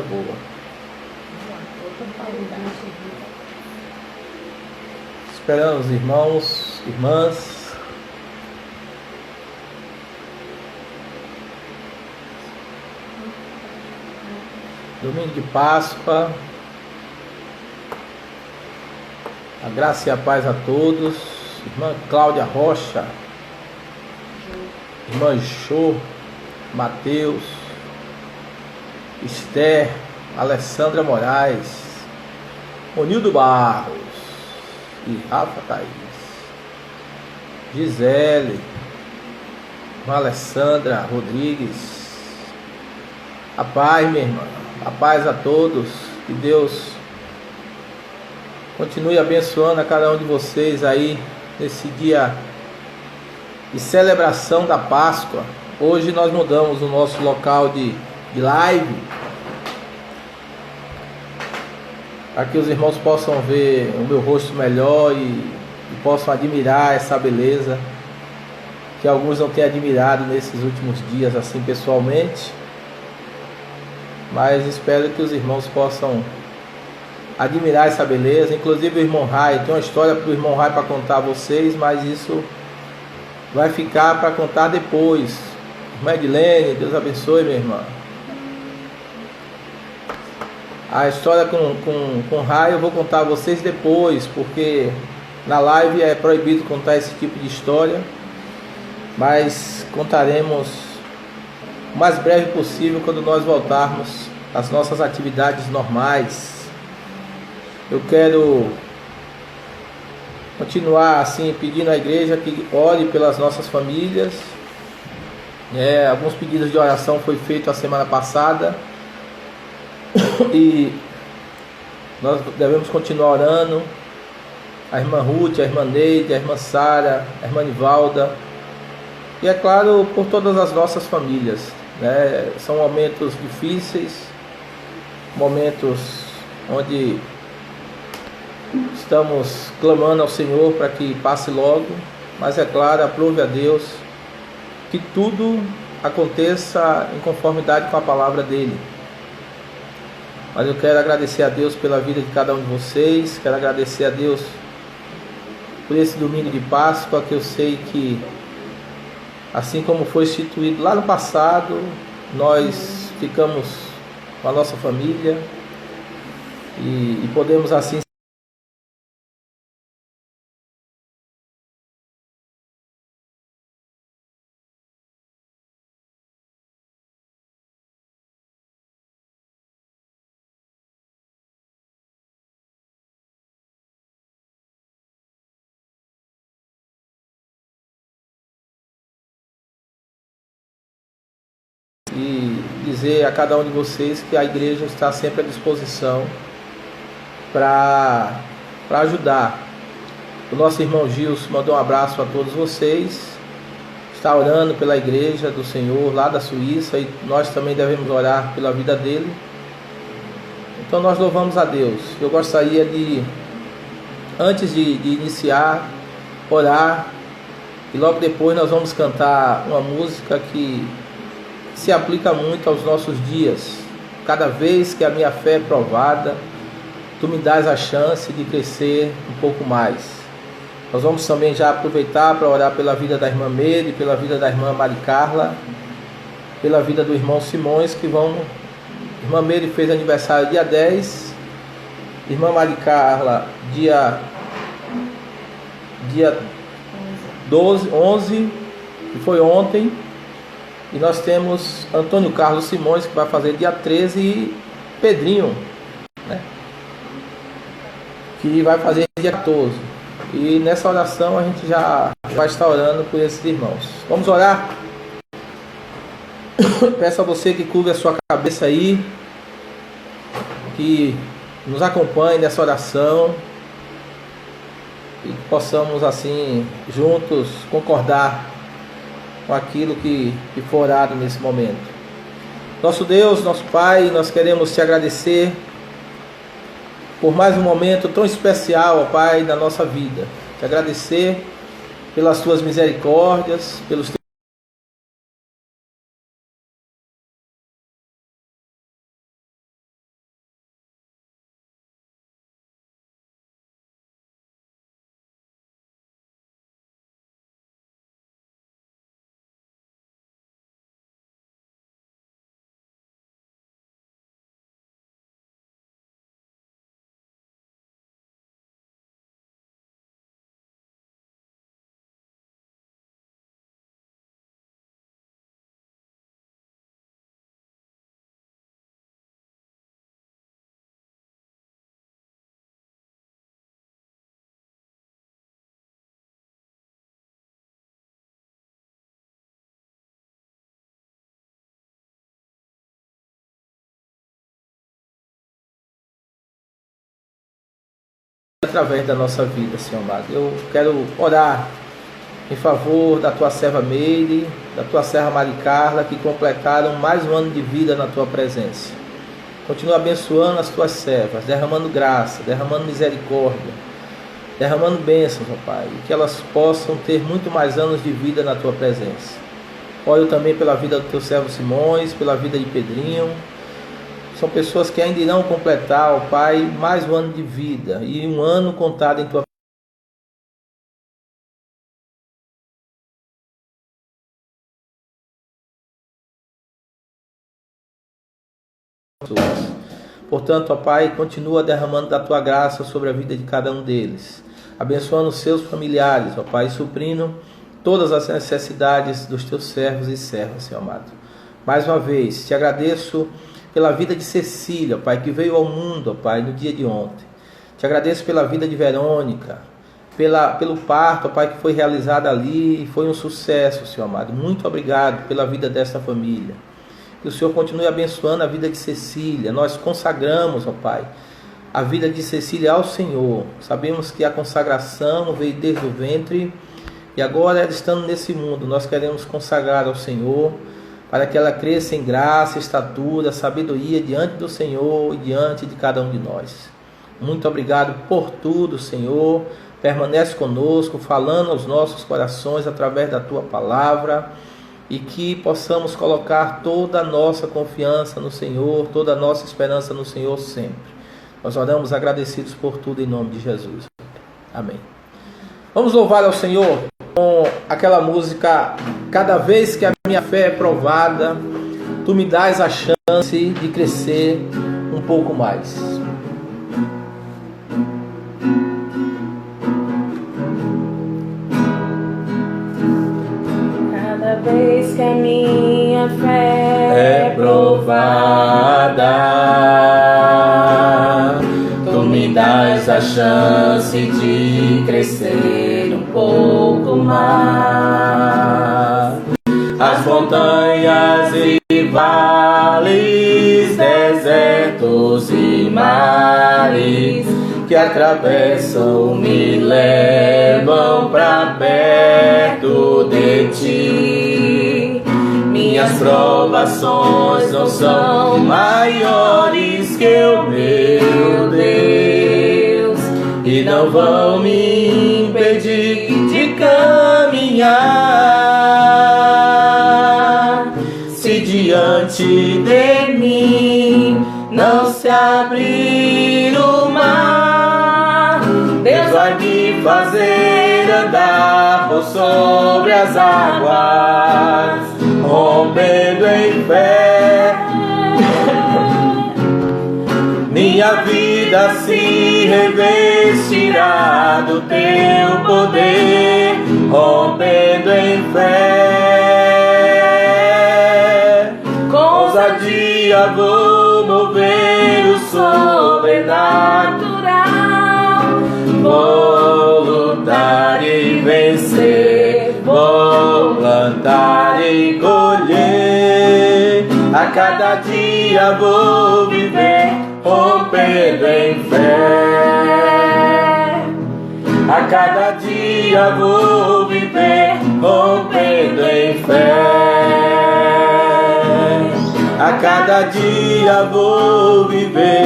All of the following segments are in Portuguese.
Boa. Esperando os irmãos, irmãs. Domingo de Páscoa. A graça e a paz a todos. Irmã Cláudia Rocha. Irmã Jô, Mateus, Esther, Alessandra Moraes, Onildo Barros e Rafa Thaís, Gisele, irmã Alessandra Rodrigues. A paz, minha irmã, a paz a todos, que Deus continue abençoando a cada um de vocês aí nesse dia de celebração da Páscoa. Hoje nós mudamos o nosso local de live, para que os irmãos possam ver o meu rosto melhor e possam admirar essa beleza que alguns não têm admirado nesses últimos dias assim pessoalmente, mas espero que os irmãos possam admirar essa beleza. Inclusive o irmão Rai, tem uma história para o irmão Rai para contar a vocês, mas isso vai ficar para contar depois. Irmã Edilene, Deus abençoe, minha irmã. A história com Rai eu vou contar a vocês depois, porque na live é proibido contar esse tipo de história, mas contaremos o mais breve possível quando nós voltarmos às nossas atividades normais. Eu quero continuar assim pedindo à igreja que ore pelas nossas famílias. Alguns pedidos de oração foi feito a semana passada e nós devemos continuar orando. A irmã Ruth, a irmã Neide, a irmã Sara, a irmã Nivalda e é claro por todas as nossas famílias, São momentos difíceis, momentos onde estamos clamando ao Senhor para que passe logo, mas é claro, aprove a Deus que tudo aconteça em conformidade com a palavra dele. Mas eu quero agradecer a Deus pela vida de cada um de vocês, quero agradecer a Deus por esse domingo de Páscoa, que eu sei que, assim como foi instituído lá no passado, nós ficamos com a nossa família e podemos assim e dizer a cada um de vocês que a igreja está sempre à disposição para ajudar. O nosso irmão Gilson mandou um abraço a todos vocês, está orando pela igreja do Senhor lá da Suíça, e nós também devemos orar pela vida dele. Então nós louvamos a Deus. Eu gostaria de, antes de iniciar, orar, e logo depois nós vamos cantar uma música que se aplica muito aos nossos dias. Cada vez que a minha fé é provada, tu me dás a chance de crescer um pouco mais. Nós vamos também já aproveitar para orar pela vida da irmã Meire, pela vida da irmã Mari Carla, pela vida do irmão Simões, que vão... Irmã Meire fez aniversário dia 10, irmã Mari Carla dia 11, que foi ontem. E nós temos Antônio Carlos Simões, que vai fazer dia 13, e Pedrinho, que vai fazer dia 14. E nessa oração a gente já vai estar orando por esses irmãos. Vamos orar? Peço a você que curve a sua cabeça aí, que nos acompanhe nessa oração e que possamos assim juntos concordar com aquilo que for orado nesse momento. Nosso Deus, nosso Pai, nós queremos te agradecer por mais um momento tão especial, ó Pai, na nossa vida. Te agradecer pelas tuas misericórdias, pelos através da nossa vida, Senhor amado. Eu quero orar em favor da tua serva Meire, da tua serva Mari Carla, que completaram mais um ano de vida na tua presença. Continua abençoando as tuas servas, derramando graça, derramando misericórdia, derramando bênçãos, ó Pai, e que elas possam ter muito mais anos de vida na tua presença. Oro também pela vida do teu servo Simões, pela vida de Pedrinho. São pessoas que ainda irão completar, ó Pai, mais um ano de vida e um ano contado em tua pessoas. Portanto, ó Pai, continua derramando da tua graça sobre a vida de cada um deles, abençoando os seus familiares, ó Pai, suprindo todas as necessidades dos teus servos e servas, Senhor amado. Mais uma vez, te agradeço pela vida de Cecília, ó Pai, que veio ao mundo, ó Pai, no dia de ontem. Te agradeço pela vida de Verônica, pelo parto, ó Pai, que foi realizado ali e foi um sucesso, Senhor amado. Muito obrigado pela vida dessa família. Que o Senhor continue abençoando a vida de Cecília. Nós consagramos, ó Pai, a vida de Cecília ao Senhor. Sabemos que a consagração veio desde o ventre e agora, estando nesse mundo, nós queremos consagrar ao Senhor para que ela cresça em graça, estatura, sabedoria diante do Senhor e diante de cada um de nós. Muito obrigado por tudo, Senhor. Permanece conosco, falando aos nossos corações através da tua palavra, e que possamos colocar toda a nossa confiança no Senhor, toda a nossa esperança no Senhor sempre. Nós oramos agradecidos por tudo em nome de Jesus. Amém. Vamos louvar ao Senhor com aquela música: cada vez que a minha fé é provada, tu me dás a chance de crescer um pouco mais. Cada vez que a minha fé é provada, tu me dás a chance de crescer um pouco mais. As montanhas e vales, desertos e mares que atravessam me levam pra perto de ti. Minhas provações não são maiores que o meu Deus e não vão me impedir de caminhar. Se diante de mim não se abrir o mar, Deus vai me fazer andar por sobre as águas, rompendo em fé. Minha vida se revestirá do teu poder, rompendo em fé. Com ousadia vou mover o sobrenatural, vou lutar e vencer, vou plantar e colher. A cada dia vou viver, rompendo em fé. A cada dia vou viver, rompendo em fé. A cada dia vou viver,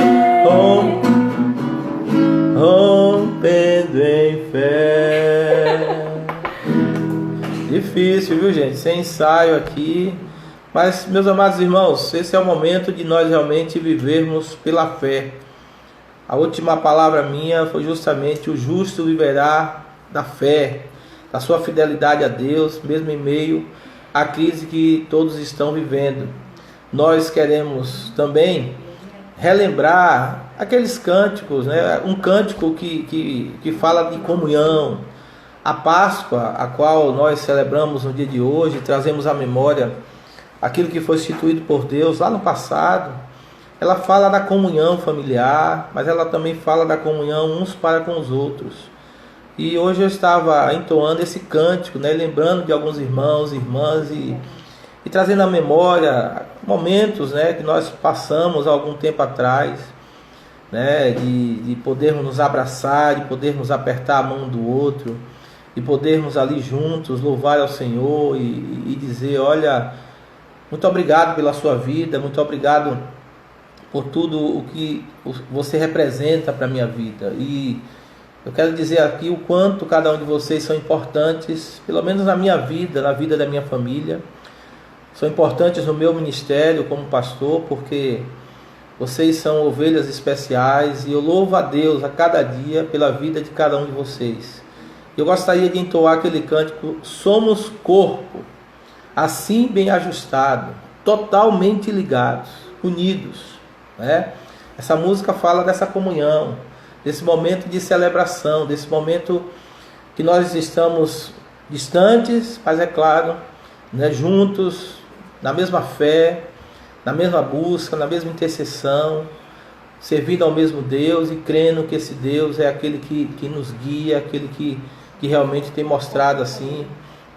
rompendo em fé. Difícil, viu, gente? Sem ensaio aqui. Mas, meus amados irmãos, esse é o momento de nós realmente vivermos pela fé. A última palavra minha foi justamente: o justo viverá da fé, da sua fidelidade a Deus, mesmo em meio à crise que todos estão vivendo. Nós queremos também relembrar aqueles cânticos, né? Um cântico que fala de comunhão. A Páscoa, a qual nós celebramos no dia de hoje, trazemos à memória aquilo que foi instituído por Deus lá no passado. Ela fala da comunhão familiar, mas ela também fala da comunhão uns para com os outros. E hoje eu estava entoando esse cântico, né, lembrando de alguns irmãos e irmãs e trazendo à memória momentos, né, que nós passamos há algum tempo atrás. né, de podermos nos abraçar, de podermos apertar a mão do outro, de podermos ali juntos louvar ao Senhor e dizer: olha, muito obrigado pela sua vida, muito obrigado por tudo o que você representa para a minha vida. E eu quero dizer aqui o quanto cada um de vocês são importantes, pelo menos na minha vida, na vida da minha família. São importantes no meu ministério como pastor, porque vocês são ovelhas especiais e eu louvo a Deus a cada dia pela vida de cada um de vocês. Eu gostaria de entoar aquele cântico: somos corpo, assim bem ajustado, totalmente ligados, unidos, né? Essa música fala dessa comunhão, desse momento de celebração, desse momento que nós estamos distantes, mas é claro, né, juntos, na mesma fé, na mesma busca, na mesma intercessão, servindo ao mesmo Deus e crendo que esse Deus é aquele que nos guia, aquele que realmente tem mostrado assim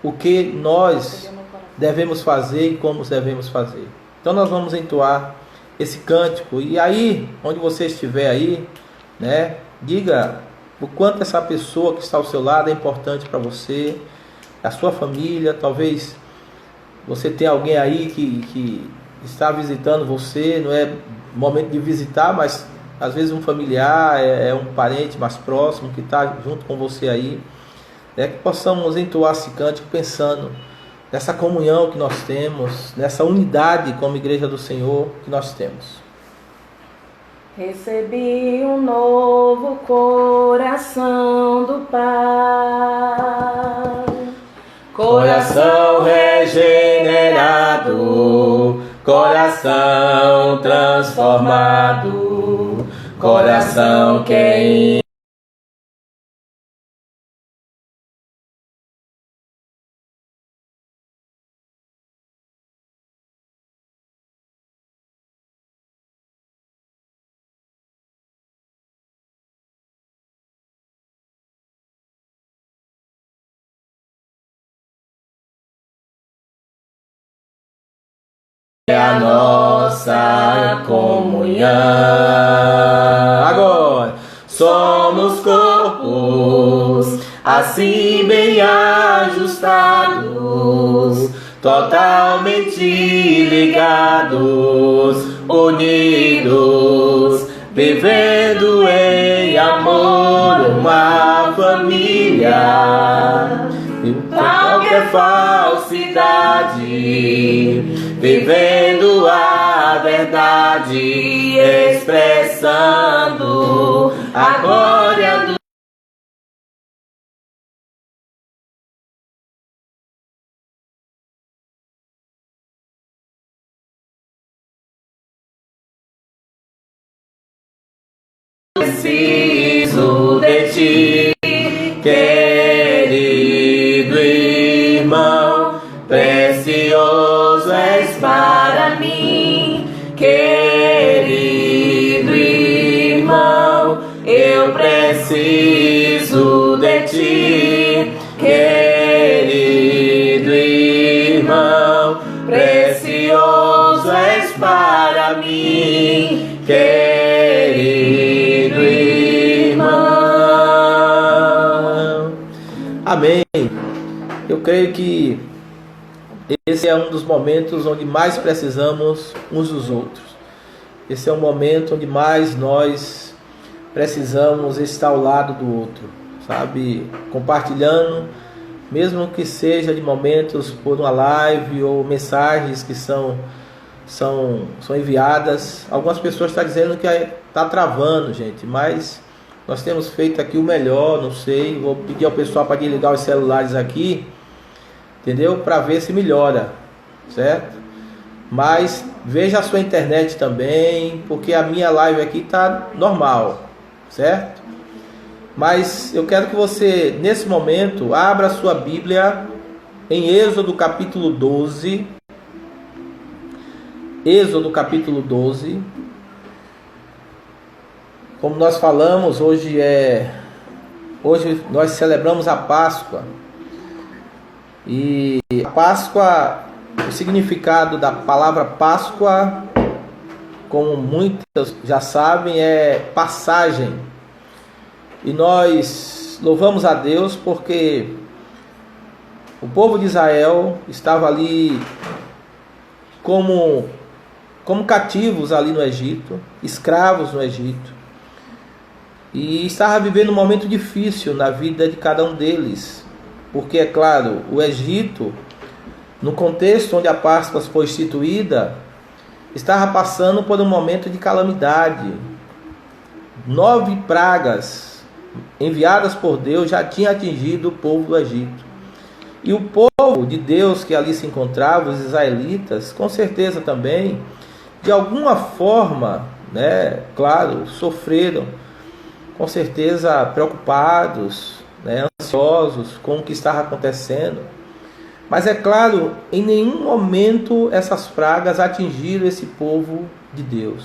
o que nós devemos fazer e como devemos fazer. Então nós vamos entoar esse cântico, e aí, onde você estiver aí, né, diga o quanto essa pessoa que está ao seu lado é importante para você, a sua família. Talvez você tenha alguém aí que está visitando você, não é momento de visitar, mas às vezes um familiar, é um parente mais próximo que está junto com você aí, que possamos entoar esse cântico pensando nessa comunhão que nós temos, nessa unidade como igreja do Senhor que nós temos. Recebi um novo coração do Pai, coração regenerado, coração transformado, coração que é a nossa comunhão. Agora somos corpos, assim bem ajustados, totalmente ligados, unidos, vivendo em amor, uma família. Qualquer falsidade, vivendo a verdade, expressando a glória do preciso de ti, querido irmão, precioso és para mim, querido irmão, eu preciso de ti, querido irmão, precioso és para mim, querido irmão. Amém. Eu creio que esse é um dos momentos onde mais precisamos uns dos outros. Esse é um momento onde mais nós precisamos estar ao lado do outro, sabe? Compartilhando, mesmo que seja de momentos por uma live ou mensagens que são enviadas. Algumas pessoas estão dizendo que está travando, gente, mas nós temos feito aqui o melhor, não sei. Vou pedir ao pessoal para desligar os celulares aqui, entendeu? Para ver se melhora, certo? Mas veja a sua internet também, porque a minha live aqui está normal, certo? Mas eu quero que você, nesse momento, abra a sua Bíblia em Êxodo capítulo 12. Êxodo capítulo 12. Como nós falamos, hoje nós celebramos a Páscoa. E a Páscoa, o significado da palavra Páscoa como muitas já sabem, é passagem. E nós louvamos a Deus porque o povo de Israel estava ali como cativos ali no Egito, escravos no Egito. E estava vivendo um momento difícil na vida de cada um deles. Porque, é claro, o Egito, no contexto onde a Páscoa foi instituída, estava passando por um momento de calamidade. 9 pragas enviadas por Deus já tinham atingido o povo do Egito. E o povo de Deus que ali se encontrava, os israelitas, com certeza também, de alguma forma, claro, sofreram, com certeza preocupados, ansiosos com o que estava acontecendo. Mas é claro, em nenhum momento essas pragas atingiram esse povo de Deus.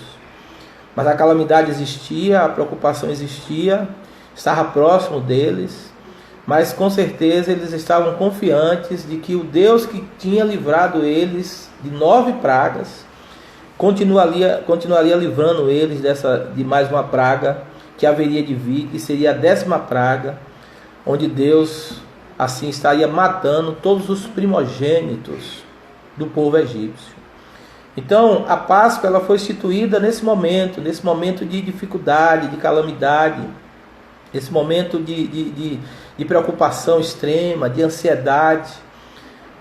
Mas a calamidade existia, a preocupação existia, estava próximo deles, mas com certeza eles estavam confiantes de que o Deus que tinha livrado eles de 9 pragas, continuaria livrando eles de mais uma praga que haveria de vir, que seria a 10ª praga, onde Deus assim estaria matando todos os primogênitos do povo egípcio. Então a Páscoa ela foi instituída nesse momento de dificuldade, de calamidade, esse momento de preocupação extrema, de ansiedade.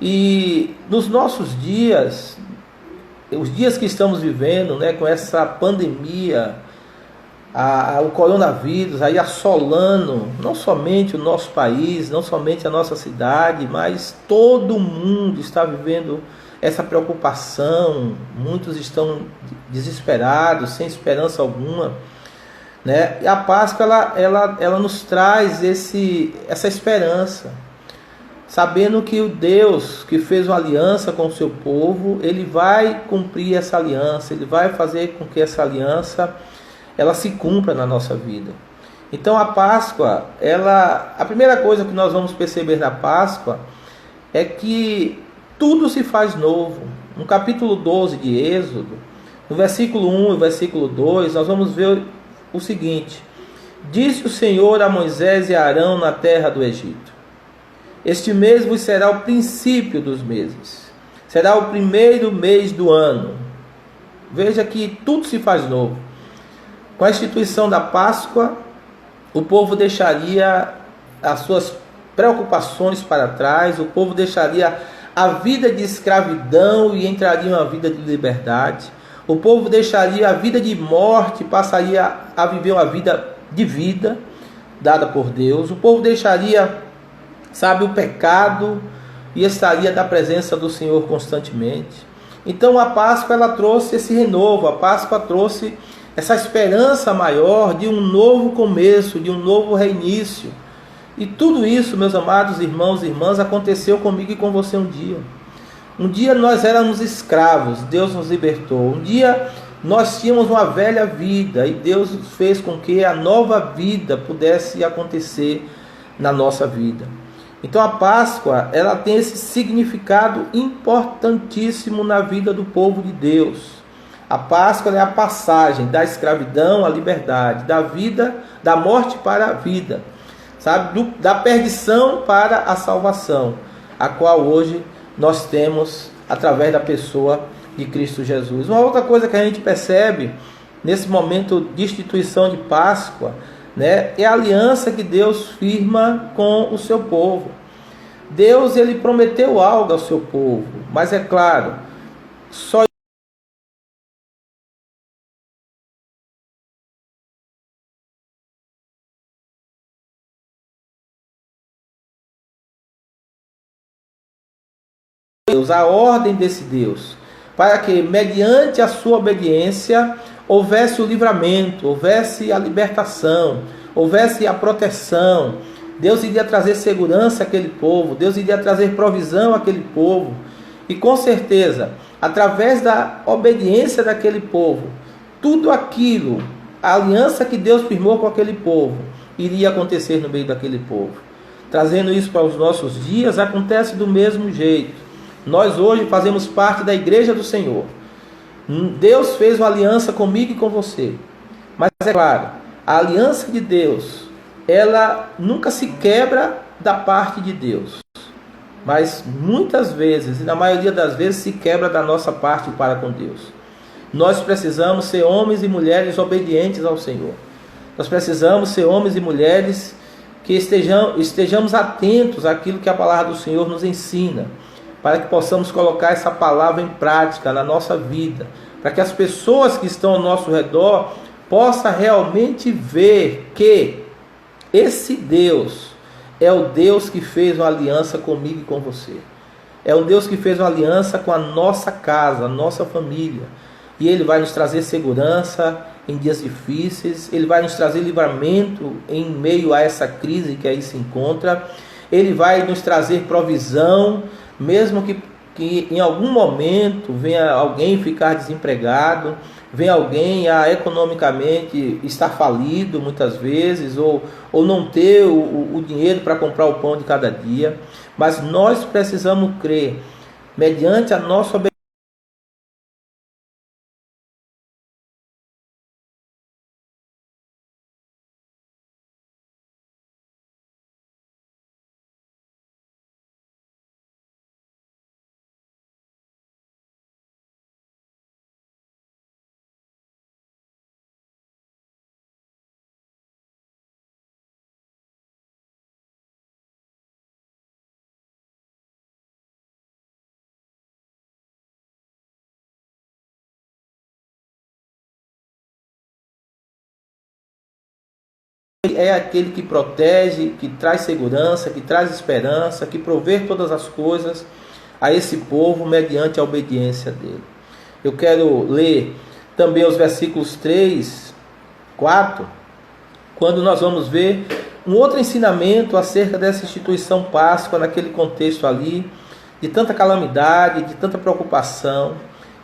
E nos nossos dias, os dias que estamos vivendo, com essa pandemia, o coronavírus aí assolando não somente o nosso país, não somente a nossa cidade, mas todo mundo está vivendo essa preocupação. Muitos estão desesperados, sem esperança alguma, E a Páscoa ela nos traz essa esperança, sabendo que o Deus que fez uma aliança com o seu povo, ele vai cumprir essa aliança, ele vai fazer com que essa aliança ela se cumpra na nossa vida. Então a Páscoa, a primeira coisa que nós vamos perceber na Páscoa é que tudo se faz novo. No capítulo 12 de Êxodo, no versículo 1 e versículo 2, nós vamos ver o seguinte: disse o Senhor a Moisés e a Arão na terra do Egito: este mês vos será o princípio dos meses, será o primeiro mês do ano. Veja que tudo se faz novo. Com a instituição da Páscoa, o povo deixaria as suas preocupações para trás, o povo deixaria a vida de escravidão e entraria em uma vida de liberdade. O povo deixaria a vida de morte, passaria a viver uma vida de vida dada por Deus. O povo deixaria, o pecado e estaria na presença do Senhor constantemente. Então a Páscoa ela trouxe esse renovo, a Páscoa trouxe essa esperança maior de um novo começo, de um novo reinício. E tudo isso, meus amados irmãos e irmãs, aconteceu comigo e com você um dia. Um dia nós éramos escravos, Deus nos libertou. Um dia nós tínhamos uma velha vida e Deus fez com que a nova vida pudesse acontecer na nossa vida. Então a Páscoa ela tem esse significado importantíssimo na vida do povo de Deus. A Páscoa é a passagem da escravidão à liberdade, da morte para a vida, da perdição para a salvação, a qual hoje nós temos através da pessoa de Cristo Jesus. Uma outra coisa que a gente percebe nesse momento de instituição de Páscoa, é a aliança que Deus firma com o seu povo. Deus ele prometeu algo ao seu povo, mas é claro, só a ordem desse Deus, para que mediante a sua obediência houvesse o livramento, houvesse a libertação, houvesse a proteção. Deus iria trazer segurança àquele povo, Deus iria trazer provisão àquele povo. E com certeza, através da obediência daquele povo, tudo aquilo, a aliança que Deus firmou com aquele povo, iria acontecer no meio daquele povo. Trazendo isso para os nossos dias, acontece do mesmo jeito. Nós hoje fazemos parte da Igreja do Senhor. Deus fez uma aliança comigo e com você. Mas é claro, a aliança de Deus, ela nunca se quebra da parte de Deus. Mas muitas vezes, e na maioria das vezes, se quebra da nossa parte para com Deus. Nós precisamos ser homens e mulheres obedientes ao Senhor. Nós precisamos ser homens e mulheres que estejamos atentos àquilo que a palavra do Senhor nos ensina, para que possamos colocar essa palavra em prática na nossa vida, para que as pessoas que estão ao nosso redor possam realmente ver que esse Deus é o Deus que fez uma aliança comigo e com você. É o Deus que fez uma aliança com a nossa casa, a nossa família. E Ele vai nos trazer segurança em dias difíceis. Ele vai nos trazer livramento em meio a essa crise que aí se encontra. Ele vai nos trazer provisão, mesmo que em algum momento venha alguém ficar desempregado, venha alguém a economicamente estar falido muitas vezes, ou não ter o dinheiro para comprar o pão de cada dia. Mas nós precisamos crer, mediante a nossa obediência, é aquele que protege, que traz segurança, que traz esperança, que provê todas as coisas a esse povo mediante a obediência dele. Eu quero ler também os versículos 3, 4, quando nós vamos ver um outro ensinamento acerca dessa instituição Páscoa, naquele contexto ali, de tanta calamidade, de tanta preocupação,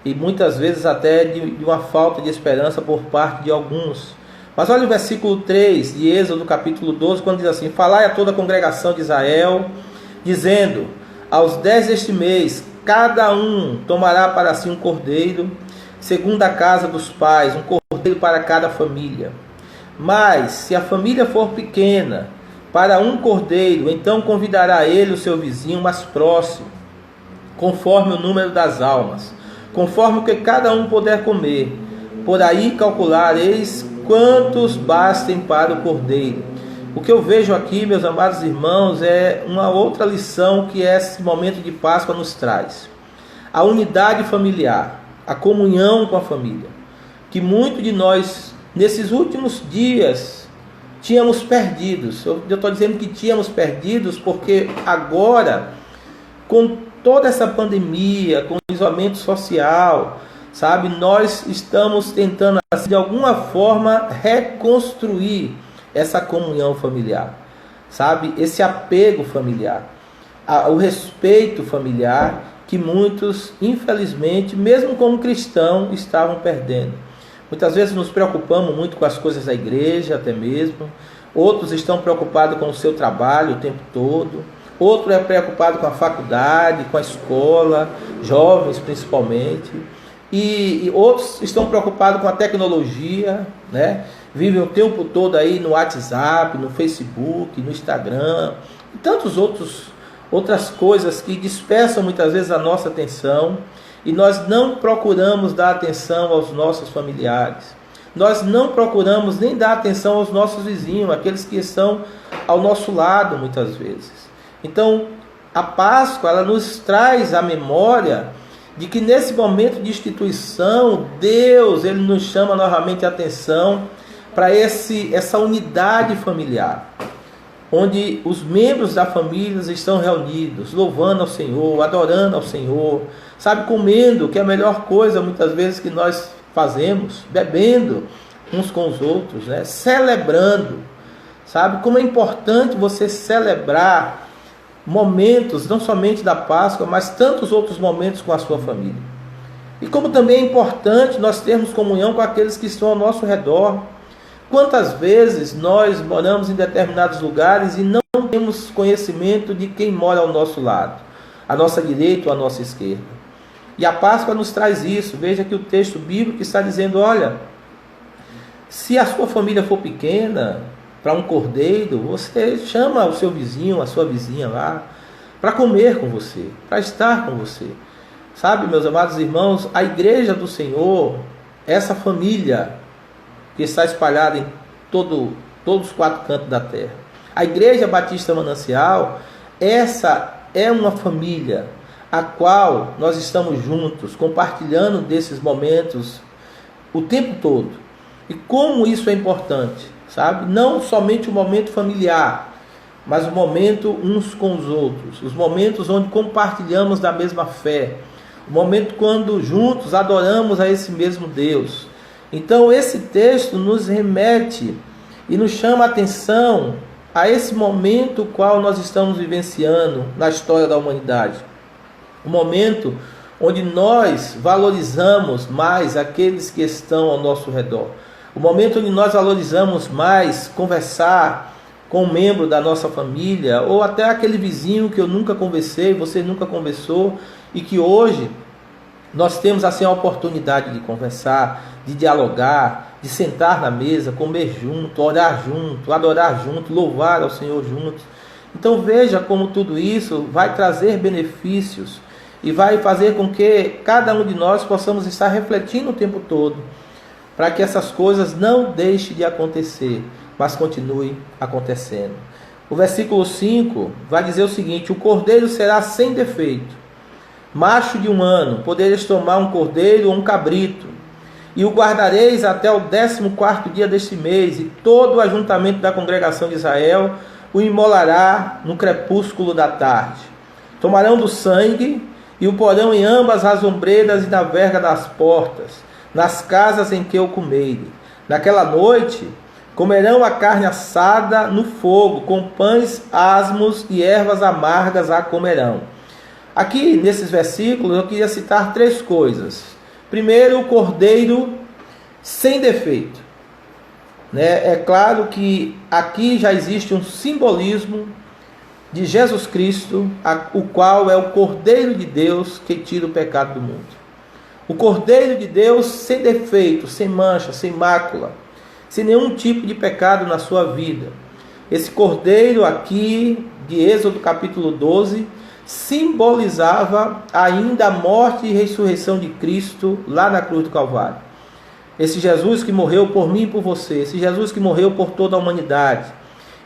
e muitas vezes até de uma falta de esperança por parte de alguns. Mas olha o versículo 3 de Êxodo capítulo 12, quando diz assim: falai a toda a congregação de Israel, dizendo, aos 10 deste mês, cada um tomará para si um cordeiro, segundo a casa dos pais, um cordeiro para cada família. Mas, se a família for pequena, para um cordeiro, então convidará ele o seu vizinho mais próximo, conforme o número das almas, conforme o que cada um puder comer. Por aí calculareis quantos bastem para o cordeiro. O que eu vejo aqui, meus amados irmãos, é uma outra lição que esse momento de Páscoa nos traz. A unidade familiar, a comunhão com a família, que muito de nós, nesses últimos dias, tínhamos perdidos. Eu estou dizendo que tínhamos perdidos porque agora, com toda essa pandemia, com o isolamento social, sabe, nós estamos tentando, de alguma forma, reconstruir essa comunhão familiar, sabe, esse apego familiar, o respeito familiar que muitos, infelizmente, mesmo como cristãos, estavam perdendo. Muitas vezes nos preocupamos muito com as coisas da igreja, até mesmo. Outros estão preocupados com o seu trabalho o tempo todo. Outro é preocupado com a faculdade, com a escola, jovens principalmente. E outros estão preocupados com a tecnologia, né? Vivem o tempo todo aí no WhatsApp, no Facebook, no Instagram, e tantas outras coisas que dispersam muitas vezes a nossa atenção, e nós não procuramos dar atenção aos nossos familiares. Nós não procuramos nem dar atenção aos nossos vizinhos, aqueles que estão ao nosso lado muitas vezes. Então, a Páscoa, ela nos traz a memória de que nesse momento de instituição, Deus, Ele nos chama novamente a atenção para essa unidade familiar, onde os membros da família estão reunidos, louvando ao Senhor, adorando ao Senhor, sabe, comendo, que é a melhor coisa muitas vezes que nós fazemos, bebendo uns com os outros, né? Celebrando, sabe, como é importante você celebrar momentos, não somente da Páscoa, mas tantos outros momentos com a sua família. E como também é importante nós termos comunhão com aqueles que estão ao nosso redor. Quantas vezes nós moramos em determinados lugares e não temos conhecimento de quem mora ao nosso lado, à nossa direita ou à nossa esquerda. E a Páscoa nos traz isso. Veja que o texto bíblico está dizendo, olha, se a sua família for pequena, para um cordeiro, você chama o seu vizinho, a sua vizinha lá, para comer com você, para estar com você. Sabe, meus amados irmãos, a igreja do Senhor, essa família que está espalhada em todos os 4 cantos da terra. A Igreja Batista Manancial, essa é uma família a qual nós estamos juntos, compartilhando desses momentos o tempo todo. E como isso é importante, sabe? Não somente o momento familiar, mas o momento uns com os outros, os momentos onde compartilhamos da mesma fé, o momento quando juntos adoramos a esse mesmo Deus. Então esse texto nos remete e nos chama a atenção a esse momento qual nós estamos vivenciando na história da humanidade. Um momento onde nós valorizamos mais aqueles que estão ao nosso redor. O momento onde nós valorizamos mais conversar com um membro da nossa família, ou até aquele vizinho que eu nunca conversei, você nunca conversou, e que hoje nós temos assim a oportunidade de conversar, de dialogar, de sentar na mesa, comer junto, orar junto, adorar junto, louvar ao Senhor juntos. Então veja como tudo isso vai trazer benefícios e vai fazer com que cada um de nós possamos estar refletindo o tempo todo, para que essas coisas não deixem de acontecer, mas continuem acontecendo. O versículo 5 vai dizer o seguinte: o cordeiro será sem defeito, macho de 1 ano, podereis tomar um cordeiro ou um cabrito, e o guardareis até o 14º dia deste mês, e todo o ajuntamento da congregação de Israel o imolará no crepúsculo da tarde. Tomarão do sangue e o porão em ambas as ombreiras e na verga das portas, nas casas em que o comerem. Naquela noite comerão a carne assada no fogo, com pães asmos e ervas amargas a comerão. Aqui nesses versículos eu queria citar 3 coisas. Primeiro, o cordeiro sem defeito. É claro que aqui já existe um simbolismo de Jesus Cristo, o qual é o Cordeiro de Deus que tira o pecado do mundo. O Cordeiro de Deus sem defeito, sem mancha, sem mácula, sem nenhum tipo de pecado na sua vida. Esse Cordeiro aqui, de Êxodo capítulo 12, simbolizava ainda a morte e ressurreição de Cristo lá na cruz do Calvário. Esse Jesus que morreu por mim e por você, esse Jesus que morreu por toda a humanidade,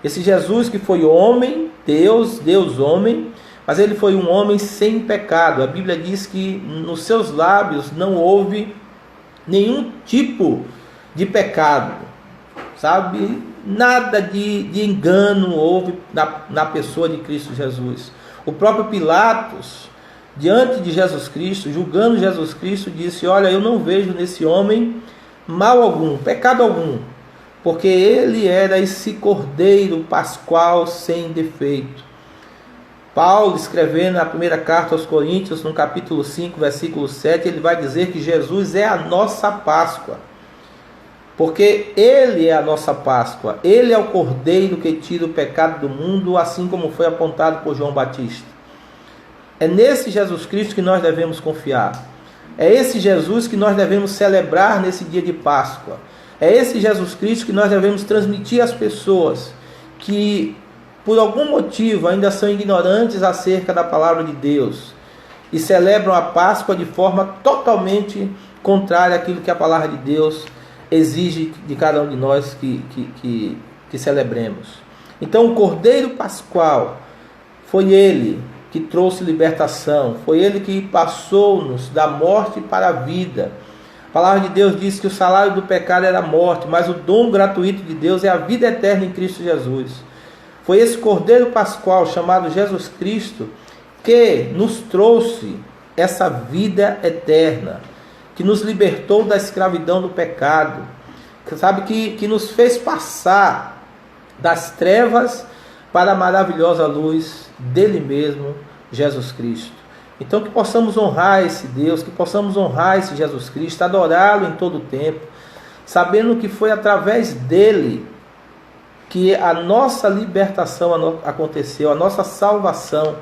esse Jesus que foi homem, Deus homem, mas ele foi um homem sem pecado. A Bíblia diz que nos seus lábios não houve nenhum tipo de pecado, sabe? Nada de engano houve na pessoa de Cristo Jesus. O próprio Pilatos, diante de Jesus Cristo, julgando Jesus Cristo, disse: olha, eu não vejo nesse homem mal algum, pecado algum, porque ele era esse cordeiro pascual sem defeito. Paulo, escrevendo na primeira carta aos Coríntios, no capítulo 5, versículo 7, ele vai dizer que Jesus é a nossa Páscoa, porque ele é a nossa Páscoa, ele é o cordeiro que tira o pecado do mundo, assim como foi apontado por João Batista. É nesse Jesus Cristo que nós devemos confiar. É esse Jesus que nós devemos celebrar nesse dia de Páscoa. É esse Jesus Cristo que nós devemos transmitir às pessoas que, por algum motivo, ainda são ignorantes acerca da palavra de Deus e celebram a Páscoa de forma totalmente contrária àquilo que a palavra de Deus exige de cada um de nós que celebremos. Então o Cordeiro Pascual foi ele que trouxe libertação, foi ele que passou-nos da morte para a vida. A palavra de Deus diz que o salário do pecado era a morte, mas o dom gratuito de Deus é a vida eterna em Cristo Jesus. Foi esse Cordeiro Pascual chamado Jesus Cristo que nos trouxe essa vida eterna, que nos libertou da escravidão do pecado, que nos fez passar das trevas para a maravilhosa luz dele mesmo, Jesus Cristo. Então que possamos honrar esse Deus, que possamos honrar esse Jesus Cristo, adorá-lo em todo o tempo, sabendo que foi através dele que a nossa libertação aconteceu, a nossa salvação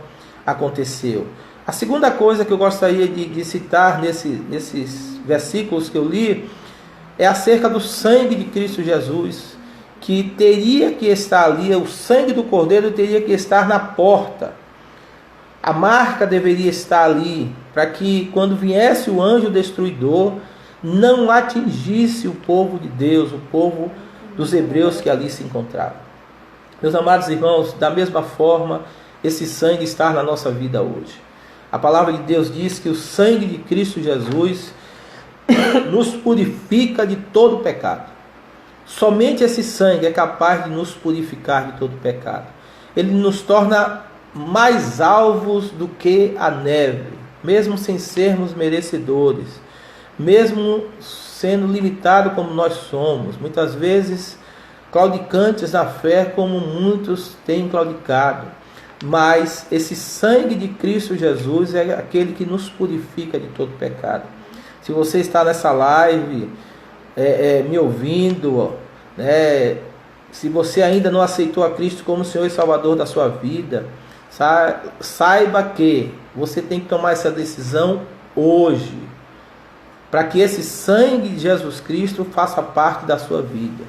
aconteceu. A segunda coisa que eu gostaria de citar nesses versículos que eu li é acerca do sangue de Cristo Jesus, que teria que estar ali, o sangue do Cordeiro teria que estar na porta. A marca deveria estar ali, para que quando viesse o anjo destruidor, não atingisse o povo de Deus, o povo dos hebreus que ali se encontravam. Meus amados irmãos, da mesma forma, esse sangue está na nossa vida hoje. A palavra de Deus diz que o sangue de Cristo Jesus nos purifica de todo pecado. Somente esse sangue é capaz de nos purificar de todo pecado. Ele nos torna mais alvos do que a neve, mesmo sem sermos merecedores, mesmo sendo limitado como nós somos, muitas vezes claudicantes na fé, como muitos têm claudicado. Mas esse sangue de Cristo Jesus é aquele que nos purifica de todo pecado. Se você está nessa live, me ouvindo, se você ainda não aceitou a Cristo como Senhor e Salvador da sua vida, saiba que você tem que tomar essa decisão hoje, para que esse sangue de Jesus Cristo faça parte da sua vida,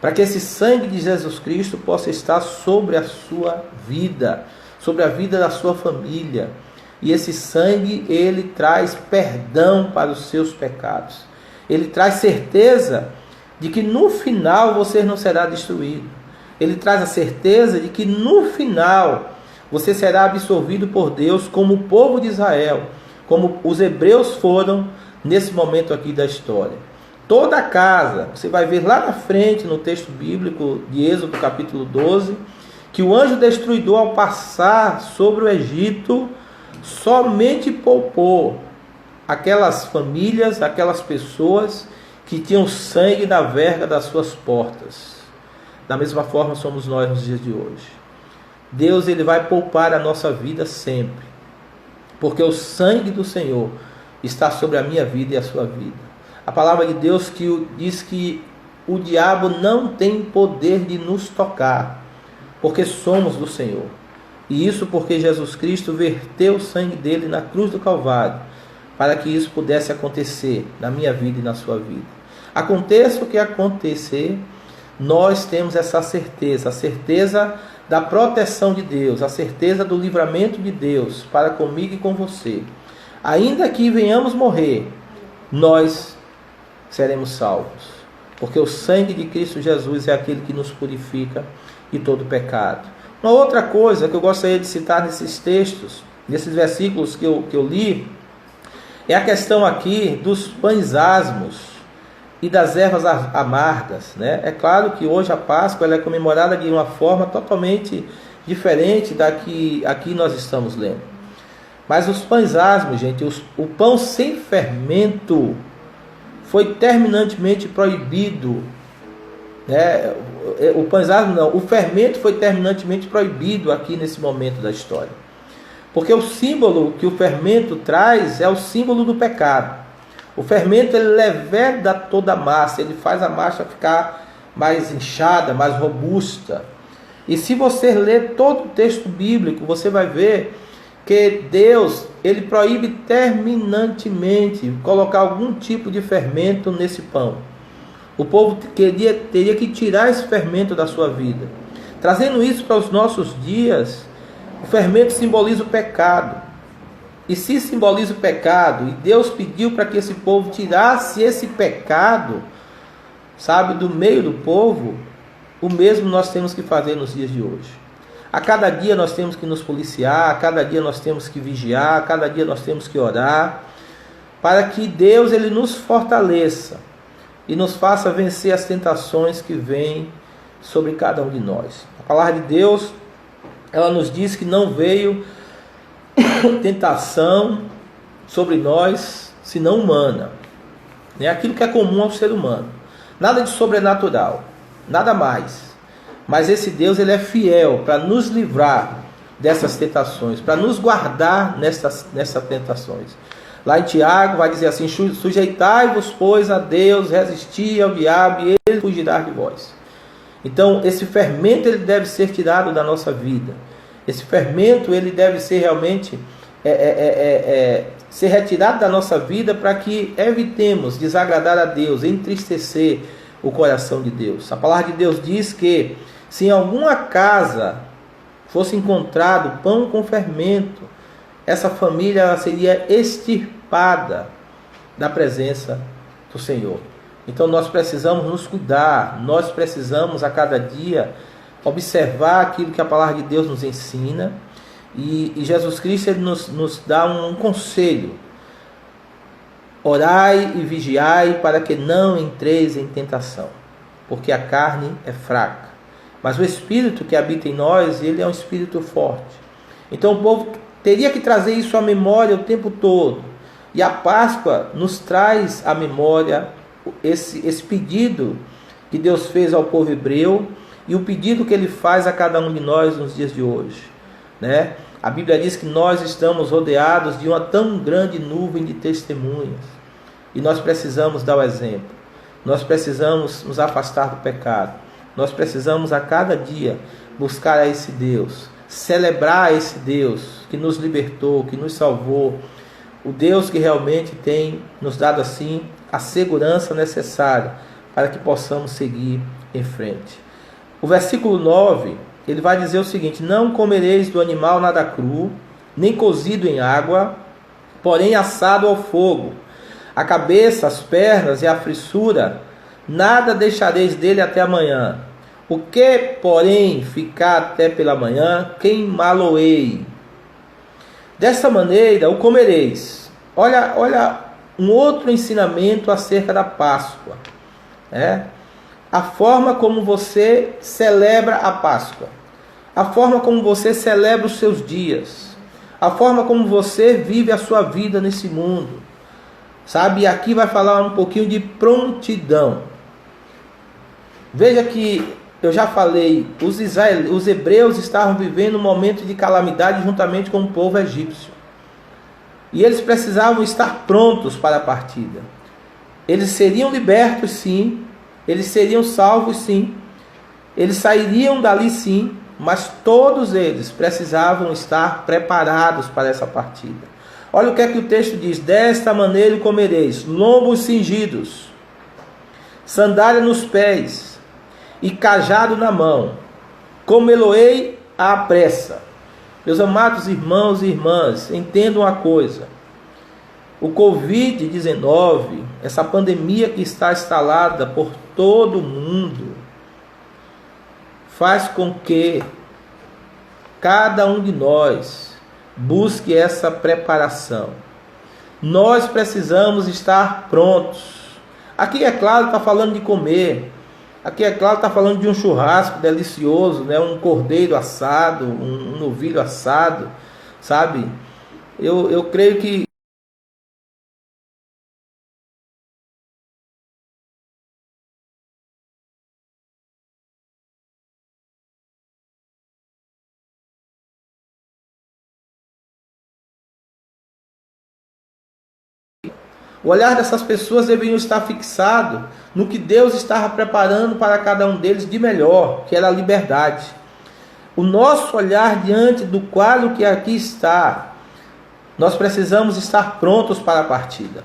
para que esse sangue de Jesus Cristo possa estar sobre a sua vida, sobre a vida da sua família. E esse sangue, ele traz perdão para os seus pecados. Ele traz certeza de que no final você não será destruído. Ele traz a certeza de que no final você será absorvido por Deus como o povo de Israel, como os hebreus foram nesse momento aqui da história. Toda a casa, você vai ver lá na frente no texto bíblico de Êxodo capítulo 12, que o anjo destruidor, ao passar sobre o Egito, somente poupou aquelas famílias, aquelas pessoas que tinham sangue na verga das suas portas. Da mesma forma somos nós nos dias de hoje. Deus, ele vai poupar a nossa vida sempre, porque o sangue do Senhor está sobre a minha vida e a sua vida. A palavra de Deus diz que o diabo não tem poder de nos tocar, porque somos do Senhor. E isso porque Jesus Cristo verteu o sangue dele na cruz do Calvário, para que isso pudesse acontecer na minha vida e na sua vida. Aconteça o que acontecer, nós temos essa certeza, a certeza da proteção de Deus, a certeza do livramento de Deus para comigo e com você. Ainda que venhamos morrer, nós seremos salvos, porque o sangue de Cristo Jesus é aquele que nos purifica de todo pecado. Uma outra coisa que eu gostaria de citar nesses textos, nesses versículos que eu li, é a questão aqui dos pães asmos e das ervas amargas, né? É claro que hoje a Páscoa ela é comemorada de uma forma totalmente diferente da que aqui nós estamos lendo. Mas os pães asmos, gente, o pão sem fermento foi terminantemente proibido, né? O pães asmos não, o fermento foi terminantemente proibido aqui nesse momento da história. Porque o símbolo que o fermento traz é o símbolo do pecado. O fermento ele leveda toda a massa, ele faz a massa ficar mais inchada, mais robusta. E se você ler todo o texto bíblico, você vai ver que Deus ele proíbe terminantemente colocar algum tipo de fermento nesse pão. O povo teria que tirar esse fermento da sua vida. Trazendo isso para os nossos dias, o fermento simboliza o pecado. E se simboliza o pecado, e Deus pediu para que esse povo tirasse esse pecado, do meio do povo, o mesmo nós temos que fazer nos dias de hoje. A cada dia nós temos que nos policiar, a cada dia nós temos que vigiar, a cada dia nós temos que orar, para que Deus ele nos fortaleça e nos faça vencer as tentações que vêm sobre cada um de nós. A palavra de Deus, ela nos diz que não veio tentação sobre nós, senão humana. É aquilo que é comum ao ser humano. Nada de sobrenatural, nada mais. Mas esse Deus ele é fiel para nos livrar dessas tentações, para nos guardar nessas tentações. Lá em Tiago vai dizer assim: sujeitai-vos, pois, a Deus, resisti ao diabo e ele fugirá de vós. Então esse fermento ele deve ser tirado da nossa vida. Esse fermento ele deve ser realmente ser retirado da nossa vida para que evitemos desagradar a Deus, entristecer o coração de Deus. A palavra de Deus diz que se em alguma casa fosse encontrado pão com fermento, essa família ela seria extirpada da presença do Senhor. Então nós precisamos nos cuidar, nós precisamos a cada dia observar aquilo que a palavra de Deus nos ensina. E Jesus Cristo ele nos dá um conselho: orai e vigiai para que não entreis em tentação, porque a carne é fraca, mas o Espírito que habita em nós, ele é um Espírito forte. Então o povo teria que trazer isso à memória o tempo todo. E a Páscoa nos traz à memória esse pedido que Deus fez ao povo hebreu e o pedido que ele faz a cada um de nós nos dias de hoje, né? A Bíblia diz que nós estamos rodeados de uma tão grande nuvem de testemunhas e nós precisamos dar o exemplo. Nós precisamos nos afastar do pecado. Nós precisamos a cada dia buscar a esse Deus, celebrar esse Deus que nos libertou, que nos salvou, o Deus que realmente tem nos dado assim a segurança necessária para que possamos seguir em frente. O versículo 9, ele vai dizer o seguinte: não comereis do animal nada cru, nem cozido em água, porém assado ao fogo. A cabeça, as pernas e a frissura, nada deixareis dele até amanhã. O que, porém, ficar até pela manhã, queimá-lo-ei. Desta maneira o comereis. Olha um outro ensinamento acerca da Páscoa. A forma como você celebra a Páscoa. A forma como você celebra os seus dias. A forma como você vive a sua vida nesse mundo. Sabe, e aqui vai falar um pouquinho de prontidão. Veja que eu já falei, os hebreus estavam vivendo um momento de calamidade juntamente com o povo egípcio. E eles precisavam estar prontos para a partida. Eles seriam libertos, sim. Eles seriam salvos, sim. Eles sairiam dali, sim. Mas todos eles precisavam estar preparados para essa partida. Olha o que é que o texto diz: desta maneira comereis lombos cingidos, sandália nos pés e cajado na mão, comê-lo-ei à pressa. Meus amados irmãos e irmãs, entendam uma coisa: o Covid-19, essa pandemia que está instalada por todo o mundo, faz com que cada um de nós busque essa preparação. Nós precisamos estar prontos. Aqui, é claro, está falando de comer. Aqui, é claro, está falando de um churrasco delicioso, né? Um cordeiro assado, um novilho assado, sabe? Eu creio que o olhar dessas pessoas deveriam estar fixado no que Deus estava preparando para cada um deles de melhor, que era a liberdade. O nosso olhar diante do quadro que aqui está, nós precisamos estar prontos para a partida.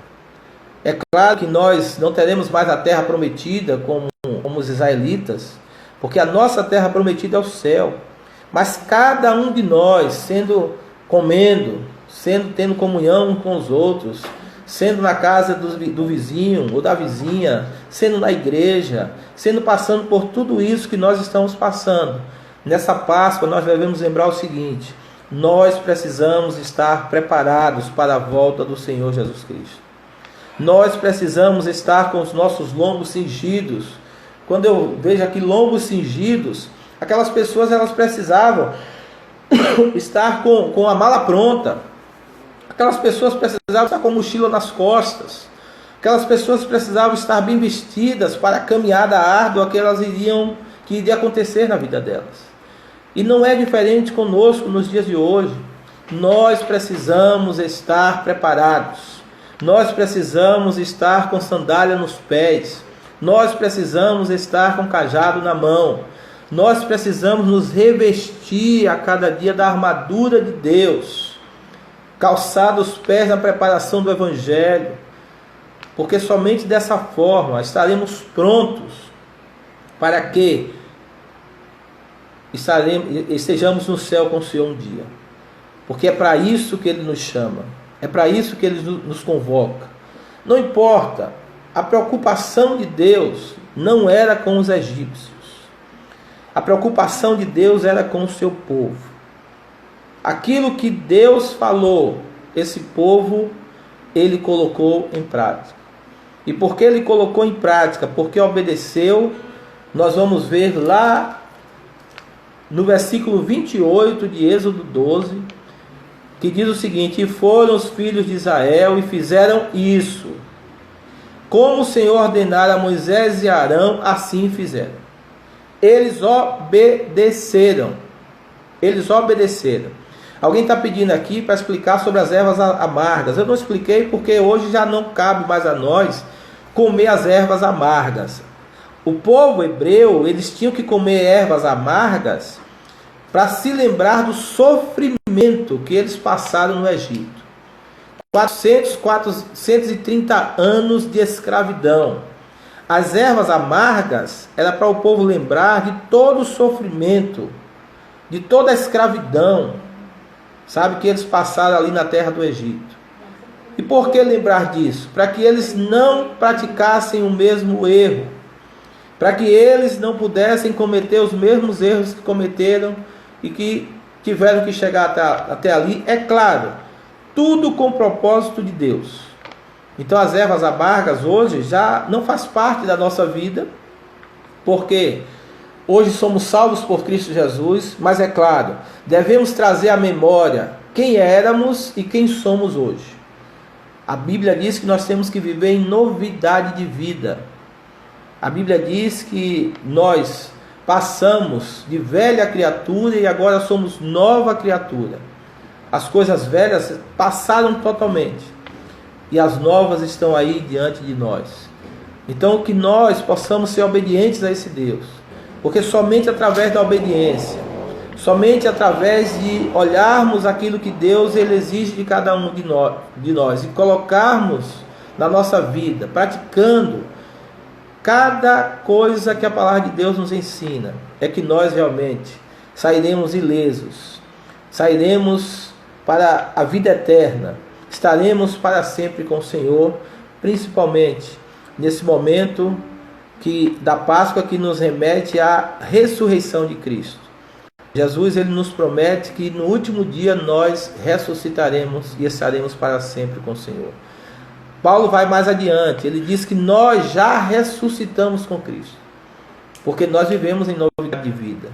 É claro que nós não teremos mais a terra prometida como os israelitas, porque a nossa terra prometida é o céu. Mas cada um de nós, tendo comunhão com os outros, sendo na casa do vizinho ou da vizinha, sendo na igreja, passando por tudo isso que nós estamos passando. Nessa Páscoa nós devemos lembrar o seguinte: nós precisamos estar preparados para a volta do Senhor Jesus Cristo. Nós precisamos estar com os nossos lombos cingidos. Quando eu vejo aqui lombos cingidos, aquelas pessoas elas precisavam estar com a mala pronta. Aquelas pessoas precisavam estar com mochila nas costas. Aquelas pessoas precisavam estar bem vestidas para a caminhada árdua que iria acontecer na vida delas. E não é diferente conosco nos dias de hoje. Nós precisamos estar preparados. Nós precisamos estar com sandália nos pés. Nós precisamos estar com cajado na mão. Nós precisamos nos revestir a cada dia da armadura de Deus. calçado os pés na preparação do Evangelho, porque somente dessa forma estaremos prontos para que estejamos no céu com o Senhor um dia. Porque é para isso que Ele nos chama, é para isso que Ele nos convoca. Não importa, a preocupação de Deus não era com os egípcios, a preocupação de Deus era com o seu povo. Aquilo que Deus falou, esse povo, Ele colocou em prática. E porque Ele colocou em prática, porque obedeceu, nós vamos ver lá no versículo 28 de Êxodo 12, que diz o seguinte: e foram os filhos de Israel e fizeram isso, como o Senhor ordenara a Moisés e Arão, assim fizeram. Eles obedeceram. Eles obedeceram. Alguém está pedindo aqui para explicar sobre as ervas amargas. Eu não expliquei porque hoje já não cabe mais a nós comer as ervas amargas. O povo hebreu, eles tinham que comer ervas amargas para se lembrar do sofrimento que eles passaram no Egito. 430 anos de escravidão. As ervas amargas era para o povo lembrar de todo o sofrimento, de toda a escravidão, sabe, que eles passaram ali na terra do Egito. E por que lembrar disso? Para que eles não praticassem o mesmo erro, para que eles não pudessem cometer os mesmos erros que cometeram e que tiveram que chegar até ali. É claro, tudo com o propósito de Deus. Então as ervas amargas hoje já não faz parte da nossa vida, porque hoje somos salvos por Cristo Jesus, mas é claro, devemos trazer à memória quem éramos e quem somos hoje. A Bíblia diz que nós temos que viver em novidade de vida. A Bíblia diz que nós passamos de velha criatura e agora somos nova criatura. As coisas velhas passaram totalmente e as novas estão aí diante de nós. Então que nós possamos ser obedientes a esse Deus, porque somente através da obediência, somente através de olharmos aquilo que Deus ele exige de cada um de nós e colocarmos na nossa vida, praticando cada coisa que a palavra de Deus nos ensina, é que nós realmente sairemos ilesos, sairemos para a vida eterna, estaremos para sempre com o Senhor, principalmente nesse momento da Páscoa, que nos remete à ressurreição de Cristo. Jesus ele nos promete que no último dia nós ressuscitaremos e estaremos para sempre com o Senhor. Paulo vai mais adiante, ele diz que nós já ressuscitamos com Cristo, porque nós vivemos em novidade de vida.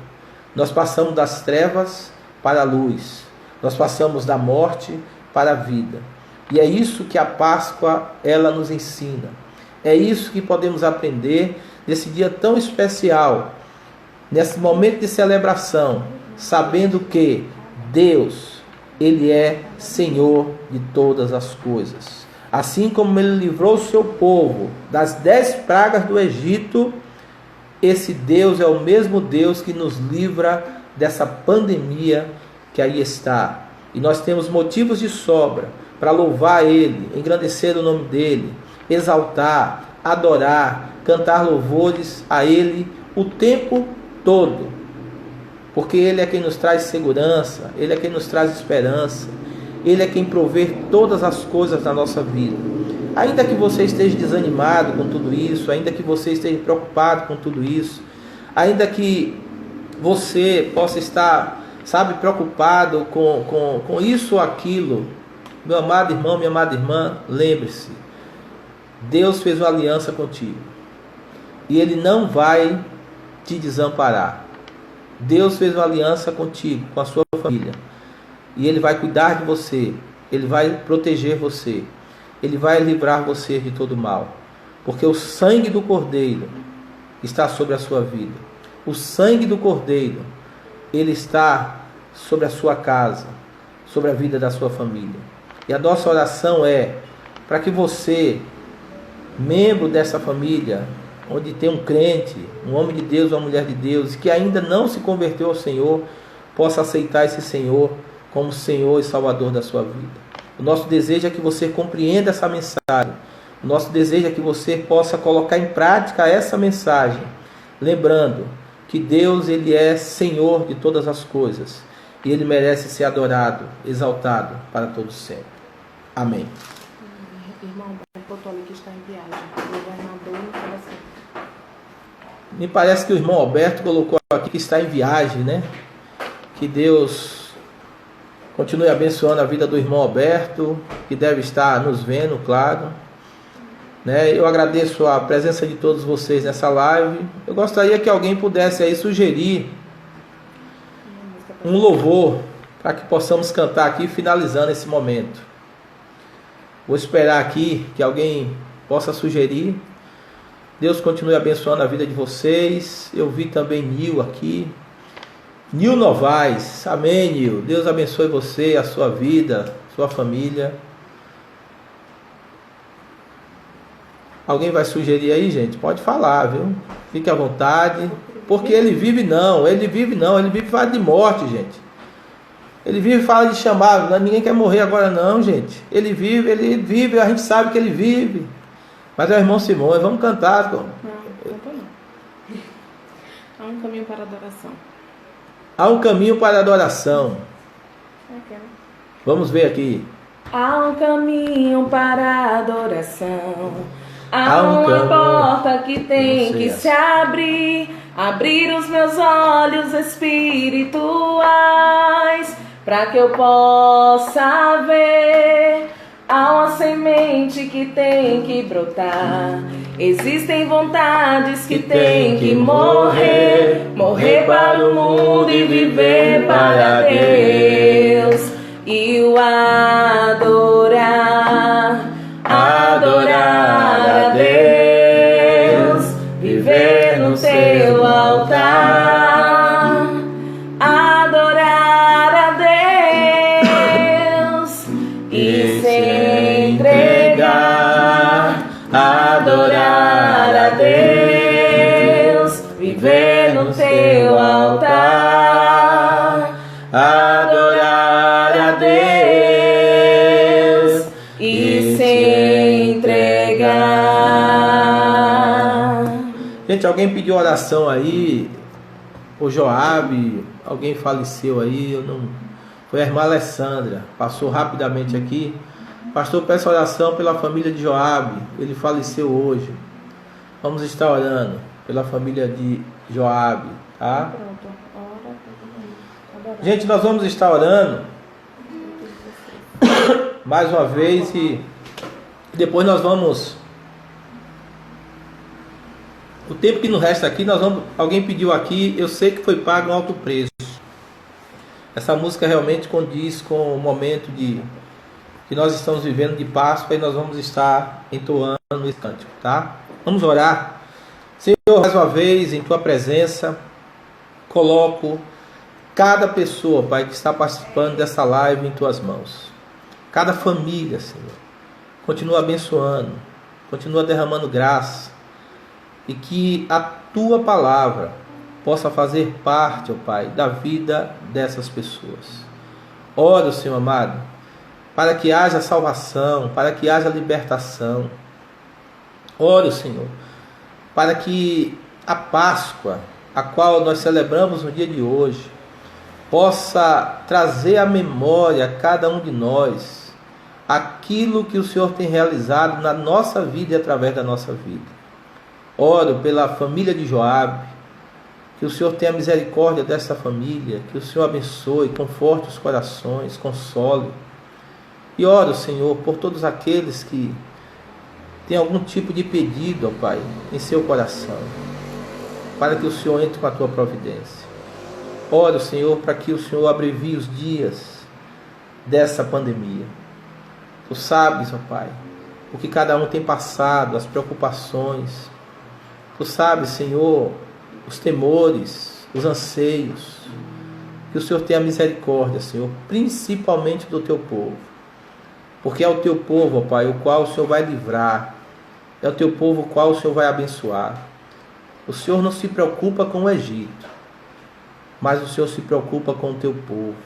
Nós passamos das trevas para a luz, nós passamos da morte para a vida. E é isso que a Páscoa ela nos ensina. É isso que podemos aprender nesse dia tão especial, nesse momento de celebração, sabendo que Deus, Ele é Senhor de todas as coisas. Assim como Ele livrou o seu povo das 10 pragas do Egito, esse Deus é o mesmo Deus que nos livra dessa pandemia que aí está. E nós temos motivos de sobra para louvar Ele, engrandecer o nome dEle, exaltar, adorar, cantar louvores a Ele o tempo todo. Porque Ele é quem nos traz segurança, Ele é quem nos traz esperança, Ele é quem provê todas as coisas na nossa vida. Ainda que você esteja desanimado com tudo isso, ainda que você esteja preocupado com tudo isso, ainda que você possa estar, preocupado com isso ou aquilo, meu amado irmão, minha amada irmã, lembre-se, Deus fez uma aliança contigo e Ele não vai te desamparar. Deus fez uma aliança contigo, com a sua família, e Ele vai cuidar de você, Ele vai proteger você, Ele vai livrar você de todo mal, porque o sangue do Cordeiro está sobre a sua vida. O sangue do Cordeiro, ele está sobre a sua casa, sobre a vida da sua família. E a nossa oração é para que você, membro dessa família, onde tem um crente, um homem de Deus, uma mulher de Deus, que ainda não se converteu ao Senhor, possa aceitar esse Senhor como Senhor e Salvador da sua vida. O nosso desejo é que você compreenda essa mensagem. O nosso desejo é que você possa colocar em prática essa mensagem, lembrando que Deus, Ele é Senhor de todas as coisas e Ele merece ser adorado, exaltado para todos sempre. Amém. Irmão, botou ali que está em viagem. Governador no coração. Me parece que o irmão Alberto colocou aqui que está em viagem, né? Que Deus continue abençoando a vida do irmão Alberto, que deve estar nos vendo, claro. Né? Eu agradeço a presença de todos vocês nessa live. Eu gostaria que alguém pudesse aí sugerir um louvor para que possamos cantar aqui, finalizando esse momento. Vou esperar aqui que alguém possa sugerir. Deus continue abençoando a vida de vocês. Eu vi também Nil aqui. Nil Novaes, amém, Nil. Deus abençoe você, a sua vida, sua família. Alguém vai sugerir aí, gente? Pode falar, viu? Fique à vontade. Porque ele vive fala de morte, gente. Ele vive e fala de chamar. Ninguém quer morrer agora não, gente. Ele vive, a gente sabe que ele vive. Mas é o irmão Simões, vamos cantar. Não. Há um caminho para a adoração. Há um caminho para a adoração. Vamos ver aqui. Há um caminho para a adoração. Há uma porta que tem que se abrir. Abrir os meus olhos espirituais para que eu possa ver. Há uma semente que tem que brotar. Existem vontades que têm que morrer. Morrer para o mundo e viver para Deus. E o adorar a Deus. Viver no teu altar. Adorar a Deus. E se entregar. Adorar a Deus. Viver no teu altar. Adorar a Deus. E se entregar. Gente, alguém pediu oração aí. O Joabe, alguém faleceu aí. Foi a irmã Alessandra. Passou rapidamente aqui. Pastor, peço oração pela família de Joabe. Ele faleceu hoje. Vamos estar orando pela família de Joabe, tá? Gente, nós vamos estar orando mais uma vez e depois nós vamos. O tempo que nos resta aqui, alguém pediu aqui, eu sei que foi pago um alto preço. Essa música realmente condiz com o momento que nós estamos vivendo de Páscoa e nós vamos estar entoando esse cântico, tá? Vamos orar. Senhor, mais uma vez, em Tua presença, coloco cada pessoa, Pai, que está participando dessa live em Tuas mãos. Cada família, Senhor. Continua abençoando, continua derramando graça e que a Tua palavra possa fazer parte, ó Pai, da vida dessas pessoas. Oro, Senhor amado, para que haja salvação, para que haja libertação. Oro, Senhor, para que a Páscoa, a qual nós celebramos no dia de hoje, possa trazer à memória a cada um de nós aquilo que o Senhor tem realizado na nossa vida e através da nossa vida. Oro pela família de Joabe, que o Senhor tenha misericórdia dessa família, que o Senhor abençoe, conforte os corações, console. E oro, Senhor, por todos aqueles que têm algum tipo de pedido, ó Pai, em seu coração, para que o Senhor entre com a Tua providência. Oro, Senhor, para que o Senhor abrevie os dias dessa pandemia. Tu sabes, ó Pai, o que cada um tem passado, as preocupações. Tu sabes, Senhor, os temores, os anseios. Que o Senhor tenha misericórdia, Senhor, principalmente do Teu povo. Porque é o Teu povo, ó Pai, o qual o Senhor vai livrar. É o Teu povo o qual o Senhor vai abençoar. O Senhor não se preocupa com o Egito, mas o Senhor se preocupa com o Teu povo.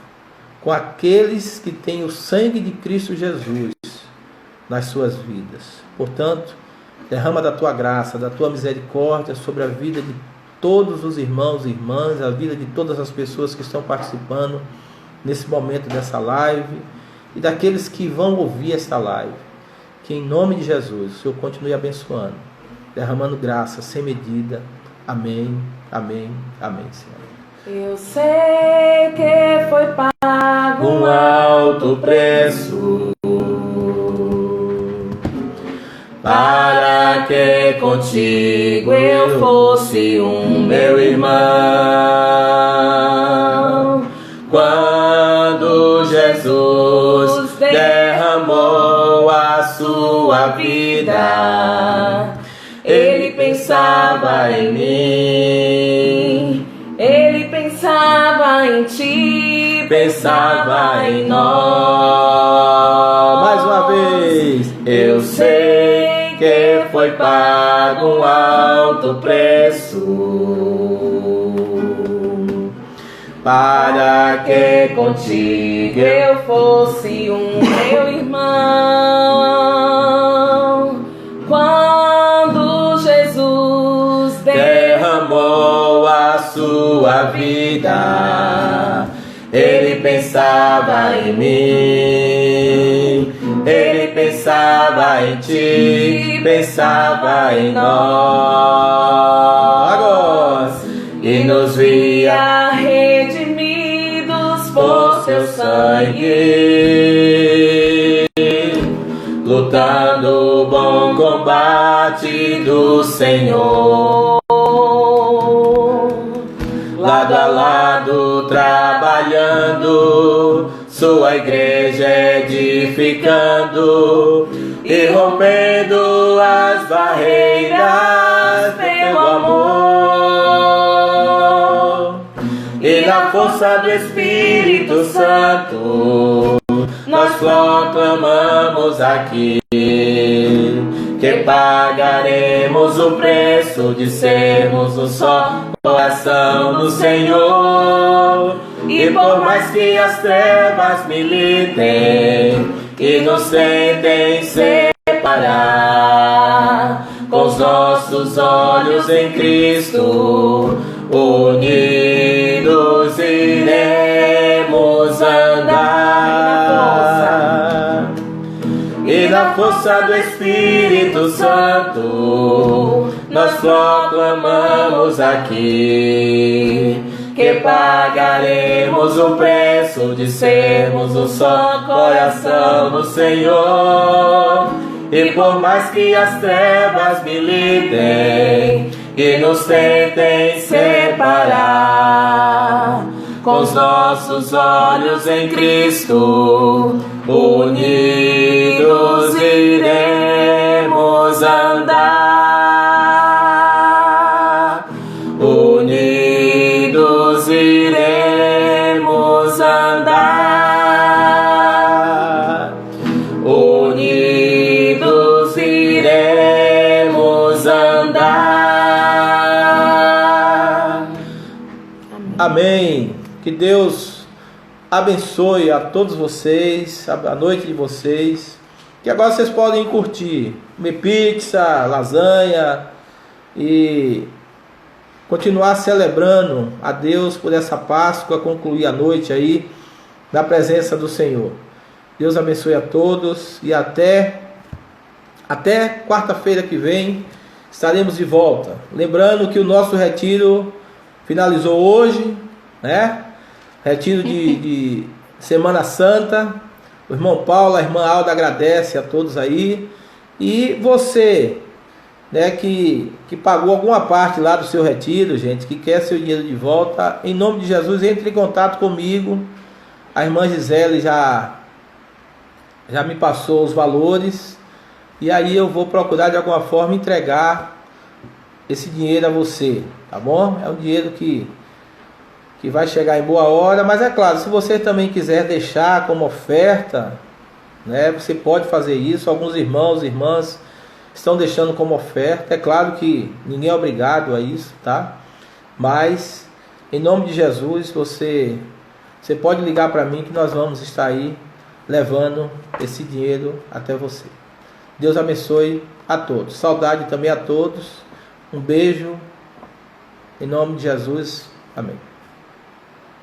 com aqueles que têm o sangue de Cristo Jesus nas suas vidas. Portanto, derrama da tua graça, da tua misericórdia sobre a vida de todos os irmãos e irmãs, a vida de todas as pessoas que estão participando nesse momento dessa live e daqueles que vão ouvir esta live. Que em nome de Jesus o Senhor continue abençoando, derramando graça sem medida. Amém, amém, amém, Senhor. Eu sei que foi pago Um alto preço para que contigo eu fosse meu irmão. Quando Jesus derramou a sua vida, Ele pensava em mim, Ele pensava em ti, pensava em nós. Mais uma vez, eu sei que foi pago um alto preço para que contigo eu fosse meu irmão. Quando Jesus derramou a sua vida, Ele pensava em mim, Ele pensava em ti, pensava em nós. Agora, e nos via redimidos por seu sangue, lutando o bom combate do Senhor, lado a lado trabalhando, sua igreja edificando e rompendo as barreiras pelo amor. E na força do Espírito Santo nós proclamamos aqui que pagaremos o preço de sermos um só coração no Senhor. E por mais que as trevas militem e nos tentem separar, com os nossos olhos em Cristo, unidos iremos andar. E na força do Espírito Santo nós proclamamos aqui que pagaremos o preço de sermos um só coração no Senhor. E por mais que as trevas militem e nos tentem separar, com os nossos olhos em Cristo, unidos iremos andar. Unidos iremos andar. Unidos iremos andar. Amém. Que Deus abençoe a todos vocês, a noite de vocês. Que agora vocês podem curtir, comer pizza, lasanha e continuar celebrando a Deus por essa Páscoa, concluir a noite aí na presença do Senhor. Deus abençoe a todos e até quarta-feira que vem estaremos de volta. Lembrando que o nosso retiro finalizou hoje, né? Retiro de Semana Santa. O irmão Paulo, a irmã Alda agradece a todos aí. E você, né, que pagou alguma parte lá do seu retiro, gente, que quer seu dinheiro de volta, em nome de Jesus, entre em contato comigo. A irmã Gisele já me passou os valores. E aí eu vou procurar de alguma forma entregar esse dinheiro a você, tá bom? É um dinheiro que vai chegar em boa hora, mas é claro, se você também quiser deixar como oferta, né, você pode fazer isso. Alguns irmãos e irmãs estão deixando como oferta. É claro que ninguém é obrigado a isso, tá? Mas em nome de Jesus, você você pode ligar para mim que nós vamos estar aí levando esse dinheiro até você. Deus abençoe a todos. Saudade também a todos. Um beijo. Em nome de Jesus. Amém.